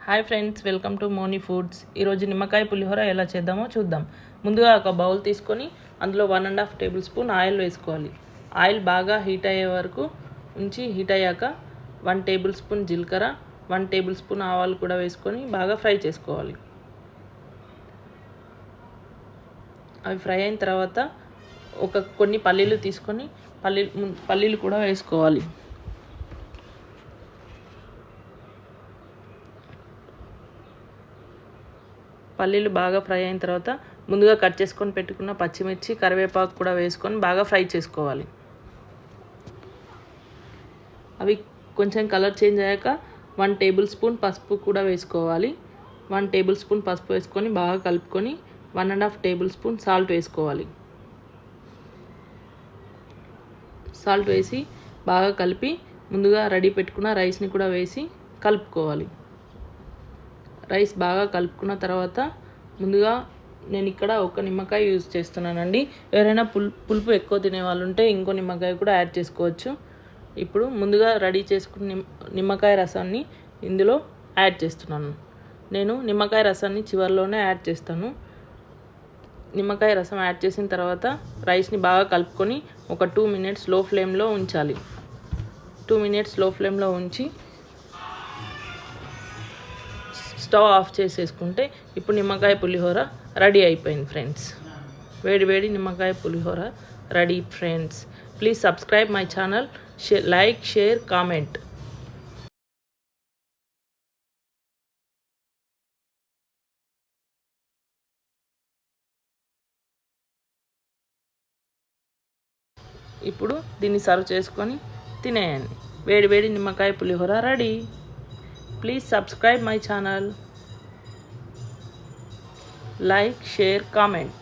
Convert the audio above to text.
Hi friends, welcome to Moni foods. ఈరోజు నిమ్మకాయ పులిహోర ఎలా చేద్దామో చూద్దాం. ముందుగా ఒక బౌల్ తీసుకొని అందులో 1.5 టేబుల్ స్పూన్ ఆయిల్ వేసుకోవాలి. ఆయిల్ బాగా హీట్ అయ్యే వరకు ఉంచి హీట్ అయ్యాక 1 టేబుల్ స్పూన్ జీలకర్ర, 1 టేబుల్ స్పూన్ ఆవాలు కూడా వేసుకొని బాగా ఫ్రై చేసుకోవాలి. అవి ఫ్రై అయిన తర్వాత కొన్ని పల్లీలు తీసుకొని పల్లీలు కూడా వేసుకోవాలి. పల్లీలు బాగా ఫ్రై అయిన తర్వాత ముందుగా కట్ చేసుకొని పెట్టుకున్న పచ్చిమిర్చి, కరివేపాకు కూడా వేసుకొని బాగా ఫ్రై చేసుకోవాలి. అవి కొంచెం కలర్ చేంజ్ అయ్యాక 1 టేబుల్ స్పూన్ పసుపు కూడా వేసుకోవాలి. 1 టేబుల్ స్పూన్ పసుపు వేసుకొని బాగా కలుపుకొని 1.5 టేబుల్ స్పూన్ సాల్ట్ వేసుకోవాలి. సాల్ట్ వేసి బాగా కలిపి ముందుగా రెడీ పెట్టుకున్న రైస్ని కూడా వేసి కలుపుకోవాలి. రైస్ బాగా కలుపుకున్న తర్వాత ముందుగా నేను ఇక్కడ ఒక నిమ్మకాయ యూజ్ చేస్తున్నానండి. ఎవరైనా పులుపు ఎక్కువ తినే వాళ్ళు ఉంటే ఇంకో నిమ్మకాయ కూడా యాడ్ చేసుకోవచ్చు. ఇప్పుడు ముందుగా రెడీ చేసుకున్న నిమ్మకాయ రసాన్ని ఇందులో యాడ్ చేస్తున్నాను. నేను నిమ్మకాయ రసాన్ని చివరిలోనే యాడ్ చేస్తాను. నిమ్మకాయ రసం యాడ్ చేసిన తర్వాత రైస్ని బాగా కలుపుకొని ఒక 2 మినిట్స్ లో ఫ్లేమ్లో ఉంచాలి. 2 మినిట్స్ లో ఫ్లేమ్లో ఉంచి స్టవ్ ఆఫ్ చేసేసుకుంటే ఇప్పుడు నిమ్మకాయ పులిహోర రెడీ అయిపోయింది ఫ్రెండ్స్. వేడి నిమ్మకాయ పులిహోర ready friends. Please subscribe my channel, like, share, comment. ఇప్పుడు దీన్ని సర్వ్ చేసుకొని తినేయండి. వేడి నిమ్మకాయ పులిహోర ready. Please subscribe my channel, like, share, comment.